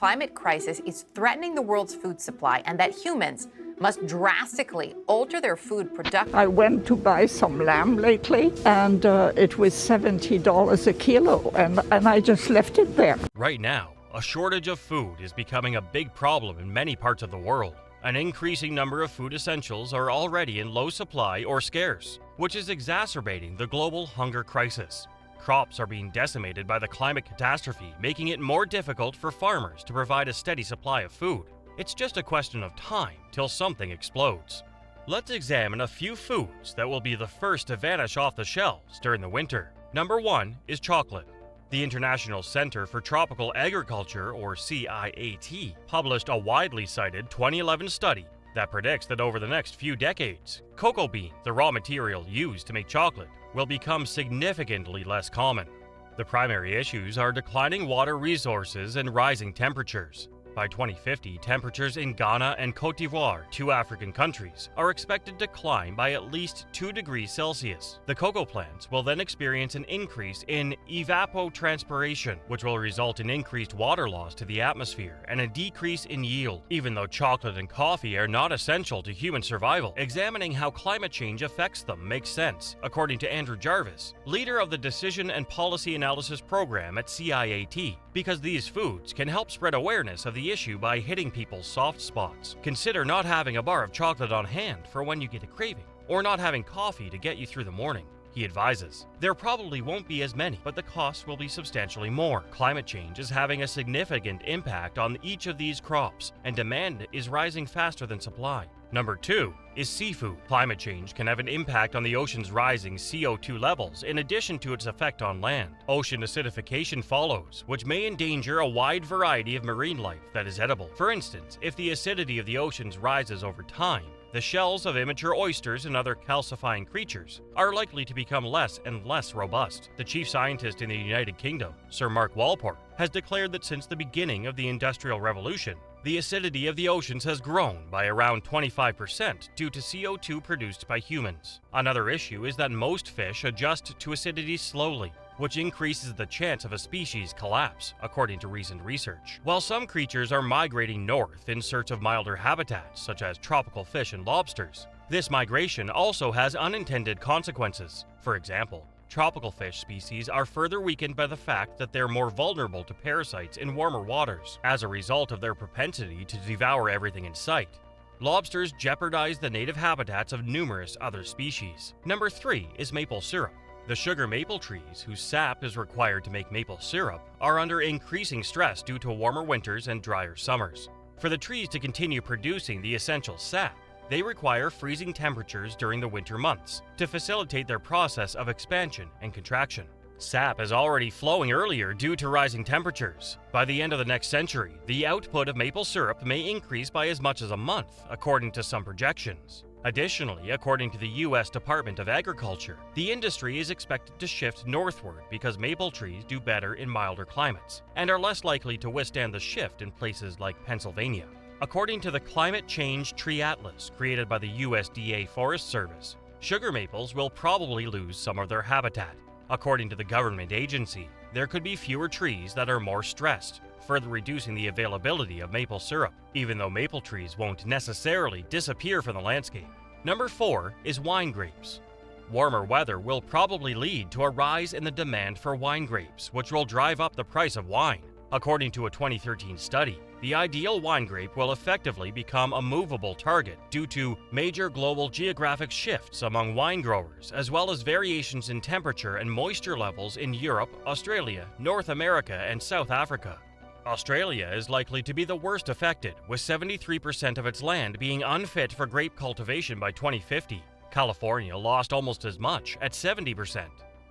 climate crisis is threatening the world's food supply and that humans must drastically alter their food production. I went to buy some lamb lately, and it was $70 a kilo, and I just left it there. Right now, a shortage of food is becoming a big problem in many parts of the world. An increasing number of food essentials are already in low supply or scarce, which is exacerbating the global hunger crisis. Crops are being decimated by the climate catastrophe, making it more difficult for farmers to provide a steady supply of food. It's just a question of time till something explodes. Let's examine a few foods that will be the first to vanish off the shelves during the winter. Number 1 is chocolate. The International Center for Tropical Agriculture, or CIAT, published a widely cited 2011 study that predicts that over the next few decades, cocoa bean, the raw material used to make chocolate, will become significantly less common. The primary issues are declining water resources and rising temperatures. By 2050, temperatures in Ghana and Côte d'Ivoire, 2 African countries, are expected to climb by at least 2 degrees Celsius. The cocoa plants will then experience an increase in evapotranspiration, which will result in increased water loss to the atmosphere and a decrease in yield. Even though chocolate and coffee are not essential to human survival, examining how climate change affects them makes sense, according to Andrew Jarvis, leader of the Decision and Policy Analysis Program at CIAT, because these foods can help spread awareness of the issue by hitting people's soft spots. Consider not having a bar of chocolate on hand for when you get a craving, or not having coffee to get you through the morning. He advises, there probably won't be as many, but the costs will be substantially more. Climate change is having a significant impact on each of these crops, and demand is rising faster than supply. Number 2 is seafood. Climate change can have an impact on the ocean's rising CO2 levels in addition to its effect on land. Ocean acidification follows, which may endanger a wide variety of marine life that is edible. For instance, if the acidity of the oceans rises over time, the shells of immature oysters and other calcifying creatures are likely to become less and less robust. The chief scientist in the United Kingdom, Sir Mark Walport, has declared that since the beginning of the Industrial Revolution, the acidity of the oceans has grown by around 25% due to CO2 produced by humans. Another issue is that most fish adjust to acidity slowly, which increases the chance of a species collapse, according to recent research. While some creatures are migrating north in search of milder habitats, such as tropical fish and lobsters, this migration also has unintended consequences. For example, tropical fish species are further weakened by the fact that they're more vulnerable to parasites in warmer waters as a result of their propensity to devour everything in sight. Lobsters jeopardize the native habitats of numerous other species. Number 3 is maple syrup. The sugar maple trees, whose sap is required to make maple syrup, are under increasing stress due to warmer winters and drier summers. For the trees to continue producing the essential sap, they require freezing temperatures during the winter months to facilitate their process of expansion and contraction. Sap is already flowing earlier due to rising temperatures. By the end of the next century, the output of maple syrup may increase by as much as a month, according to some projections. Additionally, according to the U.S. Department of Agriculture, the industry is expected to shift northward because maple trees do better in milder climates and are less likely to withstand the shift in places like Pennsylvania. According to the Climate Change Tree Atlas created by the USDA Forest Service, sugar maples will probably lose some of their habitat. According to the government agency, there could be fewer trees that are more stressed, further reducing the availability of maple syrup, even though maple trees won't necessarily disappear from the landscape. Number 4 is wine grapes. Warmer weather will probably lead to a rise in the demand for wine grapes, which will drive up the price of wine. According to a 2013 study, the ideal wine grape will effectively become a movable target due to major global geographic shifts among wine growers, as well as variations in temperature and moisture levels in Europe, Australia, North America, and South Africa. Australia is likely to be the worst affected, with 73% of its land being unfit for grape cultivation by 2050. California lost almost as much, at 70%.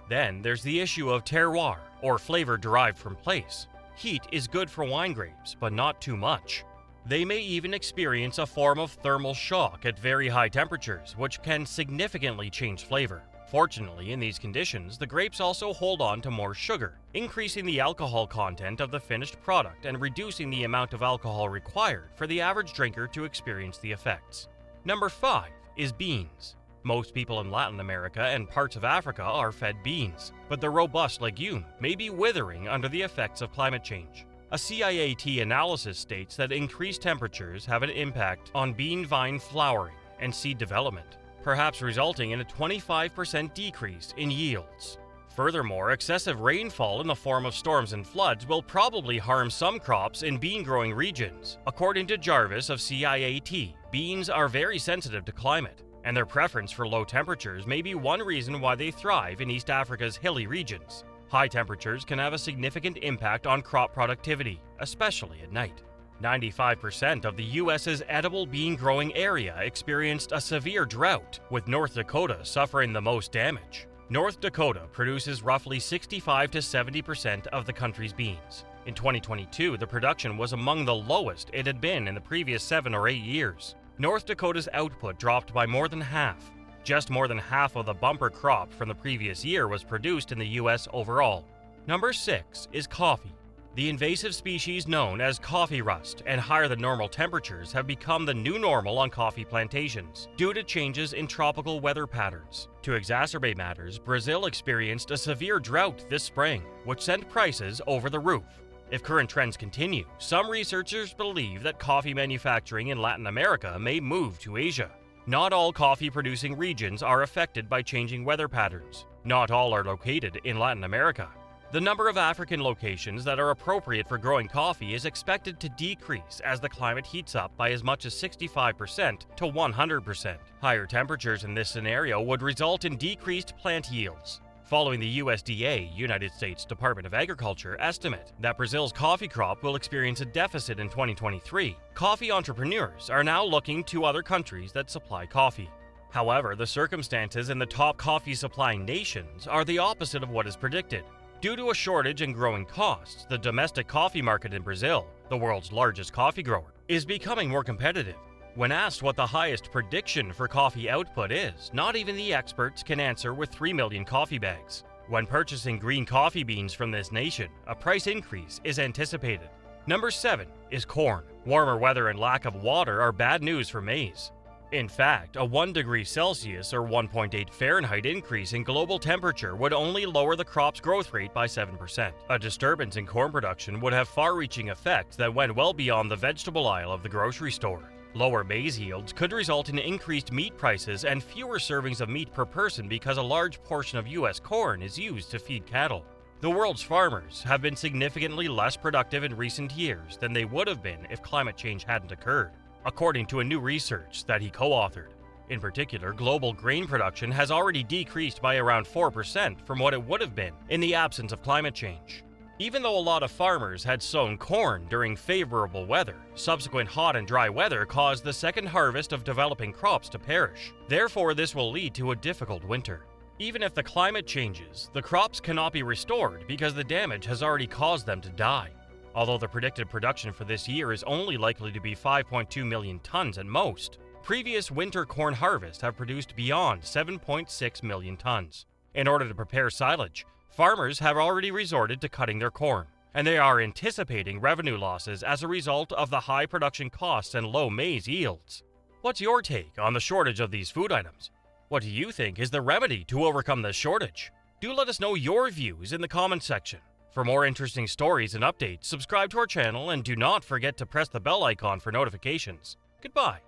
Then there's the issue of terroir, or flavor derived from place. Heat is good for wine grapes, but not too much. They may even experience a form of thermal shock at very high temperatures, which can significantly change flavor. Fortunately, in these conditions, the grapes also hold on to more sugar, increasing the alcohol content of the finished product and reducing the amount of alcohol required for the average drinker to experience the effects. Number 5 is beans. Most people in Latin America and parts of Africa are fed beans, but the robust legume may be withering under the effects of climate change. A CIAT analysis states that increased temperatures have an impact on bean vine flowering and seed development, perhaps resulting in a 25% decrease in yields. Furthermore, excessive rainfall in the form of storms and floods will probably harm some crops in bean-growing regions. According to Jarvis of CIAT, beans are very sensitive to climate, and their preference for low temperatures may be one reason why they thrive in East Africa's hilly regions. High temperatures can have a significant impact on crop productivity, especially at night. 95% of the U.S.'s edible bean growing area experienced a severe drought, with North Dakota suffering the most damage. North Dakota produces roughly 65 to 70% of the country's beans. In 2022, the production was among the lowest it had been in the previous 7 or 8 years. North Dakota's output dropped by more than half. Just more than half of the bumper crop from the previous year was produced in the U.S. overall. Number 6 is coffee. The invasive species known as coffee rust and higher than normal temperatures have become the new normal on coffee plantations due to changes in tropical weather patterns. To exacerbate matters, Brazil experienced a severe drought this spring, which sent prices over the roof. If current trends continue, some researchers believe that coffee manufacturing in Latin America may move to Asia. Not all coffee-producing regions are affected by changing weather patterns. Not all are located in Latin America. The number of African locations that are appropriate for growing coffee is expected to decrease as the climate heats up by as much as 65% to 100%. Higher temperatures in this scenario would result in decreased plant yields. Following the USDA, United States Department of Agriculture, estimate that Brazil's coffee crop will experience a deficit in 2023, coffee entrepreneurs are now looking to other countries that supply coffee. However, the circumstances in the top coffee supplying nations are the opposite of what is predicted. Due to a shortage and growing costs, the domestic coffee market in Brazil, the world's largest coffee grower, is becoming more competitive. When asked what the highest prediction for coffee output is, not even the experts can answer with 3 million coffee bags. When purchasing green coffee beans from this nation, a price increase is anticipated. Number 7 is corn. Warmer weather and lack of water are bad news for maize. In fact, a 1 degree Celsius or 1.8 Fahrenheit increase in global temperature would only lower the crop's growth rate by 7%. A disturbance in corn production would have far-reaching effects that went well beyond the vegetable aisle of the grocery store. Lower maize yields could result in increased meat prices and fewer servings of meat per person because a large portion of U.S. corn is used to feed cattle. The world's farmers have been significantly less productive in recent years than they would have been if climate change hadn't occurred, according to a new research that he co-authored. In particular, global grain production has already decreased by around 4% from what it would have been in the absence of climate change. Even though a lot of farmers had sown corn during favorable weather, subsequent hot and dry weather caused the second harvest of developing crops to perish. Therefore, this will lead to a difficult winter. Even if the climate changes, the crops cannot be restored because the damage has already caused them to die. Although the predicted production for this year is only likely to be 5.2 million tons at most, previous winter corn harvests have produced beyond 7.6 million tons. In order to prepare silage, farmers have already resorted to cutting their corn, and they are anticipating revenue losses as a result of the high production costs and low maize yields. What's your take on the shortage of these food items? What do you think is the remedy to overcome this shortage? Do let us know your views in the comments section. For more interesting stories and updates, subscribe to our channel and do not forget to press the bell icon for notifications. Goodbye.